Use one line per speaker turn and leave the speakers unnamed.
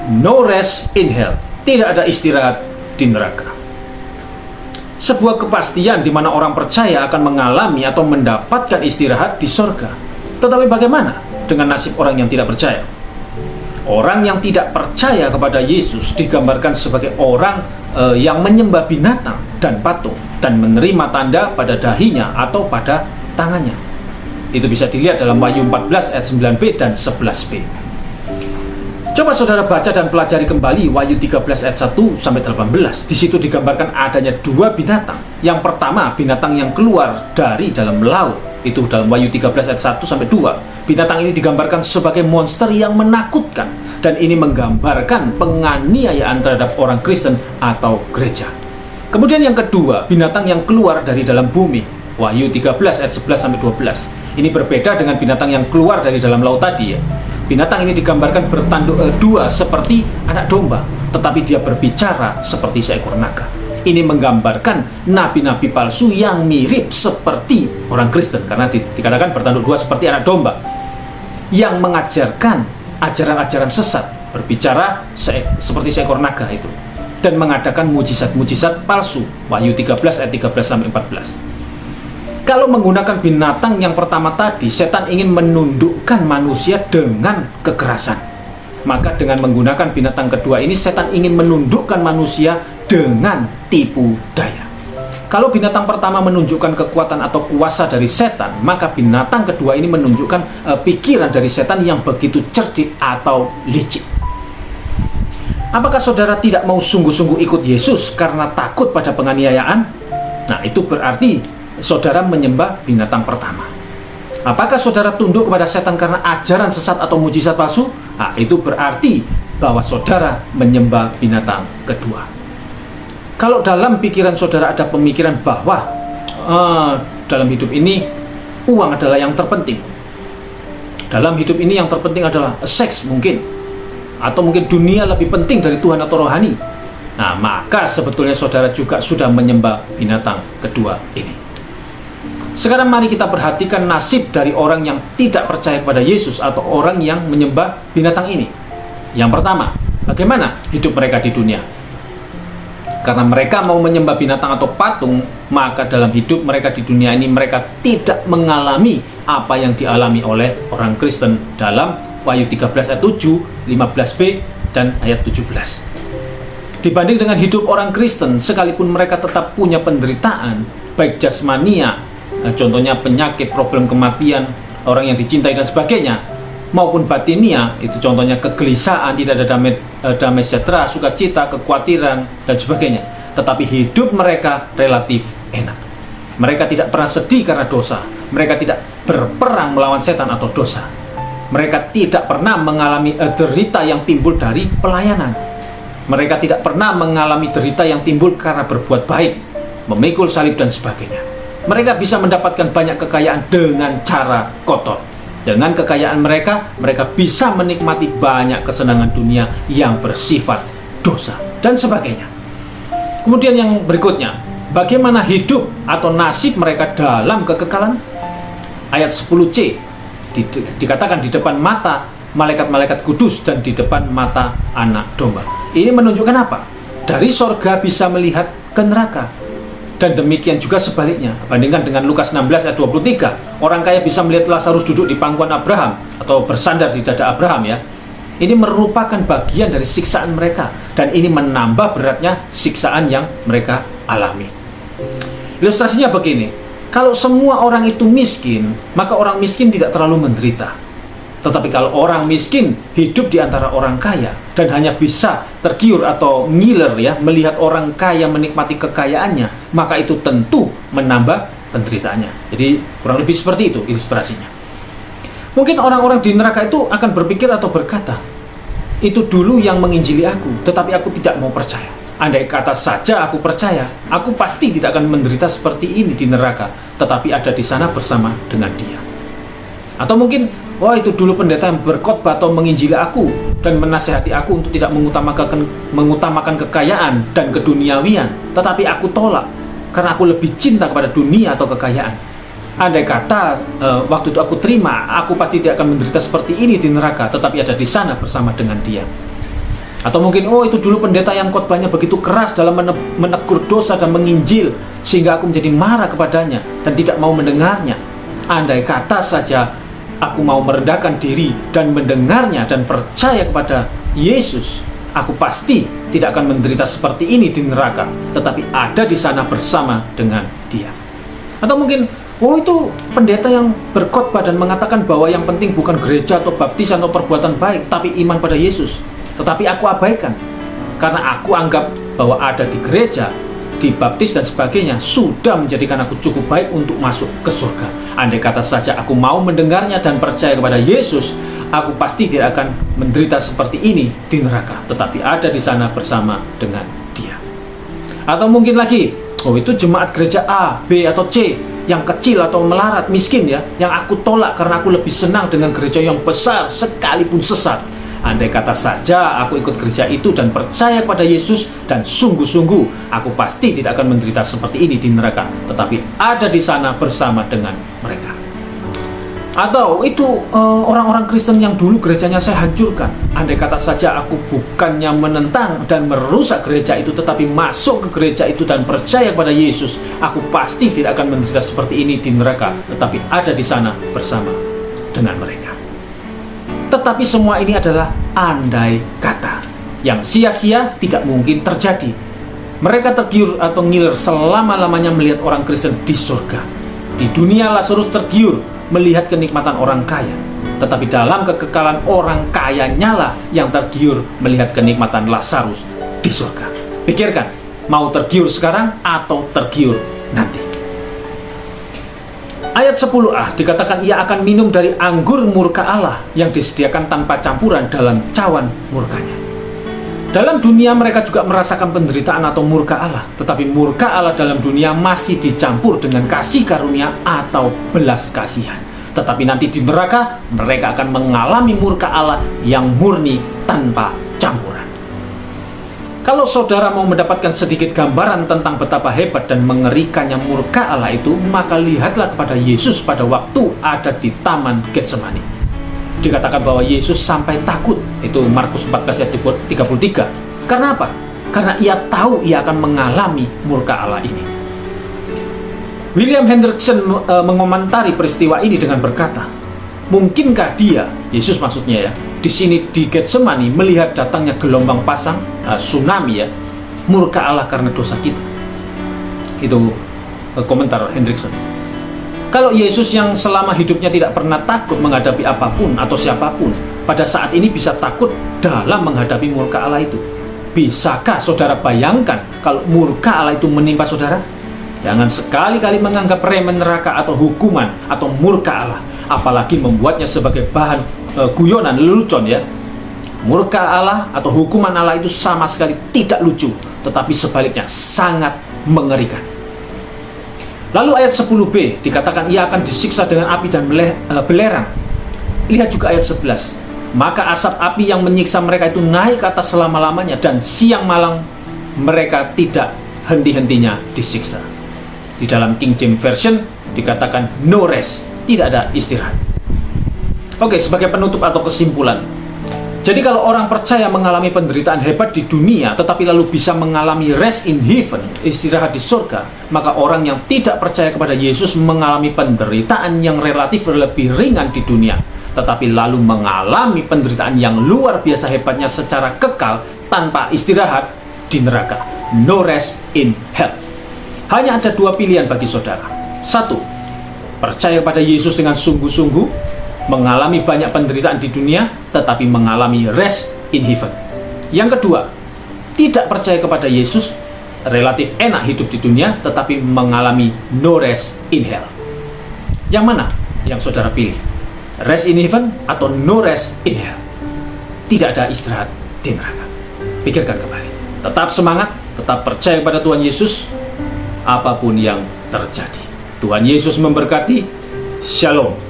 No rest in hell. Tidak ada istirahat di neraka. Sebuah kepastian di mana orang percaya akan mengalami atau mendapatkan istirahat di sorga. Tetapi bagaimana dengan nasib orang yang tidak percaya? Orang yang tidak percaya kepada Yesus digambarkan sebagai orang yang menyembah binatang dan patung dan menerima tanda pada dahinya atau pada tangannya. Itu bisa dilihat dalam Wahyu 14 ayat 9b dan 11b. Coba saudara baca dan pelajari kembali Wahyu 13 ayat 1 sampai 18. Di situ digambarkan adanya dua binatang. Yang pertama, binatang yang keluar dari dalam laut. Itu dalam Wahyu 13 ayat 1 sampai 2. Binatang ini digambarkan sebagai monster yang menakutkan, dan ini menggambarkan penganiayaan terhadap orang Kristen atau gereja. Kemudian yang kedua, binatang yang keluar dari dalam bumi. Wahyu 13 ayat 11 sampai 12. Ini berbeda dengan binatang yang keluar dari dalam laut tadi ya. Binatang ini digambarkan bertanduk dua seperti anak domba, tetapi dia berbicara seperti seekor naga. Ini menggambarkan nabi-nabi palsu yang mirip seperti orang Kristen, karena dikatakan bertanduk dua seperti anak domba, yang mengajarkan ajaran-ajaran sesat, berbicara seperti seekor naga itu, dan mengadakan mujizat-mujizat palsu. Wahyu 13 ayat 13 sampai 14. Kalau menggunakan binatang yang pertama tadi, setan ingin menundukkan manusia dengan kekerasan. Maka dengan menggunakan binatang kedua ini, setan ingin menundukkan manusia dengan tipu daya. Kalau binatang pertama menunjukkan kekuatan atau kuasa dari setan, maka binatang kedua ini menunjukkan pikiran dari setan yang begitu cerdik atau licik. Apakah saudara tidak mau sungguh-sungguh ikut Yesus karena takut pada penganiayaan? Nah, itu berarti saudara menyembah binatang pertama. Apakah saudara tunduk kepada setan karena ajaran sesat atau mujizat palsu? Nah, itu berarti bahwa saudara menyembah binatang kedua. Kalau dalam pikiran saudara ada pemikiran bahwa dalam hidup ini uang adalah yang terpenting, dalam hidup ini yang terpenting adalah seks mungkin, atau mungkin dunia lebih penting dari Tuhan atau rohani, nah maka sebetulnya saudara juga sudah menyembah binatang kedua ini. Sekarang mari kita perhatikan nasib dari orang yang tidak percaya kepada Yesus atau orang yang menyembah binatang ini. Yang pertama, bagaimana hidup mereka di dunia? Karena mereka mau menyembah binatang atau patung, maka dalam hidup mereka di dunia ini mereka tidak mengalami apa yang dialami oleh orang Kristen dalam Wahyu 13 ayat 7, 15b, dan ayat 17. Dibanding dengan hidup orang Kristen, sekalipun mereka tetap punya penderitaan, baik jasmania, contohnya penyakit, problem kematian, orang yang dicintai dan sebagainya, maupun batinia, itu contohnya kegelisahan, tidak ada damai sejahtera, sukacita, kekhawatiran, dan sebagainya. Tetapi hidup mereka relatif enak. Mereka tidak pernah sedih karena dosa. Mereka tidak berperang melawan setan atau dosa. Mereka tidak pernah mengalami derita yang timbul dari pelayanan. Mereka tidak pernah mengalami derita yang timbul karena berbuat baik, memikul salib dan sebagainya. Mereka bisa mendapatkan banyak kekayaan dengan cara kotor. Dengan kekayaan mereka, mereka bisa menikmati banyak kesenangan dunia yang bersifat dosa dan sebagainya. Kemudian yang berikutnya, bagaimana hidup atau nasib mereka dalam kekekalan? Ayat 10c dikatakan di depan mata malaikat-malaikat kudus dan di depan mata anak domba. Ini menunjukkan apa? Dari sorga bisa melihat ke neraka. Dan demikian juga sebaliknya. Bandingkan dengan Lukas 16 ayat 23. Orang kaya bisa melihat Lazarus duduk di pangkuan Abraham atau bersandar di dada Abraham ya. Ini merupakan bagian dari siksaan mereka, dan ini menambah beratnya siksaan yang mereka alami. Ilustrasinya begini. Kalau semua orang itu miskin, maka orang miskin tidak terlalu menderita. Tetapi kalau orang miskin hidup di antara orang kaya dan hanya bisa tergiur atau ngiler ya melihat orang kaya menikmati kekayaannya, maka itu tentu menambah penderitaannya. Jadi kurang lebih seperti itu ilustrasinya. Mungkin orang-orang di neraka itu akan berpikir atau berkata, itu dulu yang menginjili aku, tetapi aku tidak mau percaya. Andai kata saja aku percaya, aku pasti tidak akan menderita seperti ini di neraka, tetapi ada di sana bersama dengan dia. Atau mungkin, wah itu dulu pendeta yang berkhotbah atau menginjili aku dan menasihati aku untuk tidak mengutamakan kekayaan dan keduniawian, tetapi aku tolak karena aku lebih cinta kepada dunia atau kekayaan. Andai kata waktu itu aku terima, aku pasti tidak akan menderita seperti ini di neraka, tetapi ada di sana bersama dengan dia. Atau mungkin, oh itu dulu pendeta yang khotbahnya begitu keras dalam menegur dosa dan menginjil, sehingga aku menjadi marah kepadanya dan tidak mau mendengarnya. Andai kata saja aku mau merendahkan diri dan mendengarnya dan percaya kepada Yesus, aku pasti tidak akan menderita seperti ini di neraka, tetapi ada di sana bersama dengan Dia. Atau mungkin, oh itu pendeta yang berkhotbah dan mengatakan bahwa yang penting bukan gereja atau baptisan atau perbuatan baik, tapi iman pada Yesus. Tetapi aku abaikan, karena aku anggap bahwa ada di gereja, dibaptis dan sebagainya, sudah menjadikan aku cukup baik untuk masuk ke surga. Andai kata saja aku mau mendengarnya dan percaya kepada Yesus, aku pasti tidak akan menderita seperti ini di neraka, tetapi ada di sana bersama dengan Dia. Atau mungkin lagi, oh itu jemaat gereja A, B, atau C yang kecil atau melarat, miskin ya, yang aku tolak karena aku lebih senang dengan gereja yang besar sekalipun sesat. Andai kata saja aku ikut gereja itu dan percaya pada Yesus dan sungguh-sungguh, aku pasti tidak akan menderita seperti ini di neraka, tetapi ada di sana bersama dengan mereka. Atau itu orang-orang Kristen yang dulu gerejanya saya hancurkan. Andai kata saja aku bukannya menentang dan merusak gereja itu, tetapi masuk ke gereja itu dan percaya kepada Yesus, aku pasti tidak akan menderita seperti ini di neraka, tetapi ada di sana bersama dengan mereka. Tetapi semua ini adalah andai kata yang sia-sia, tidak mungkin terjadi. Mereka tergiur atau ngiler selama-lamanya melihat orang Kristen di surga. Di dunia Lazarus tergiur melihat kenikmatan orang kaya, tetapi dalam kekekalan orang kayanya lah yang tergiur melihat kenikmatan Lazarus di surga. Pikirkan, mau tergiur sekarang atau tergiur nanti. Ayat 10a dikatakan ia akan minum dari anggur murka Allah yang disediakan tanpa campuran dalam cawan murkanya. Dalam dunia mereka juga merasakan penderitaan atau murka Allah, tetapi murka Allah dalam dunia masih dicampur dengan kasih karunia atau belas kasihan. Tetapi nanti di neraka mereka akan mengalami murka Allah yang murni tanpa campuran. Kalau saudara mau mendapatkan sedikit gambaran tentang betapa hebat dan mengerikannya murka Allah itu, maka lihatlah kepada Yesus pada waktu ada di Taman Getsemani. Dikatakan bahwa Yesus sampai takut, itu Markus 14 ayat 33. Karena apa? Karena ia tahu ia akan mengalami murka Allah ini. William Hendrickson mengomentari peristiwa ini dengan berkata, mungkinkah dia, Yesus maksudnya ya, di sini di Getsemani melihat datangnya gelombang pasang, tsunami ya, murka Allah karena dosa kita. Itu komentar Hendrickson. Kalau Yesus yang selama hidupnya tidak pernah takut menghadapi apapun atau siapapun, pada saat ini bisa takut dalam menghadapi murka Allah itu. Bisakah saudara bayangkan kalau murka Allah itu menimpa saudara? Jangan sekali-kali menganggap remeh neraka atau hukuman atau murka Allah, apalagi membuatnya sebagai bahan guyonan, lelucon ya. Murka Allah atau hukuman Allah itu sama sekali tidak lucu, tetapi sebaliknya sangat mengerikan. Lalu ayat 10b dikatakan ia akan disiksa dengan api dan belerang. Lihat juga ayat 11. Maka asap api yang menyiksa mereka itu naik ke atas selama-lamanya, dan siang malam mereka tidak henti-hentinya disiksa. Di dalam King James Version dikatakan no rest, tidak ada istirahat. Oke, sebagai penutup atau kesimpulan, jadi kalau orang percaya mengalami penderitaan hebat di dunia tetapi lalu bisa mengalami rest in heaven, istirahat di surga, maka orang yang tidak percaya kepada Yesus mengalami penderitaan yang relatif lebih ringan di dunia, tetapi lalu mengalami penderitaan yang luar biasa hebatnya secara kekal tanpa istirahat di neraka. No rest in hell. Hanya ada dua pilihan bagi saudara. Satu, percaya pada Yesus dengan sungguh-sungguh, mengalami banyak penderitaan di dunia, tetapi mengalami rest in heaven. Yang kedua, tidak percaya kepada Yesus, relatif enak hidup di dunia, tetapi mengalami no rest in hell. Yang mana yang saudara pilih? Rest in heaven atau no rest in hell? Tidak ada istirahat di neraka. Pikirkan kembali. Tetap semangat, tetap percaya pada Tuhan Yesus, apapun yang terjadi. Tuhan Yesus memberkati. Shalom.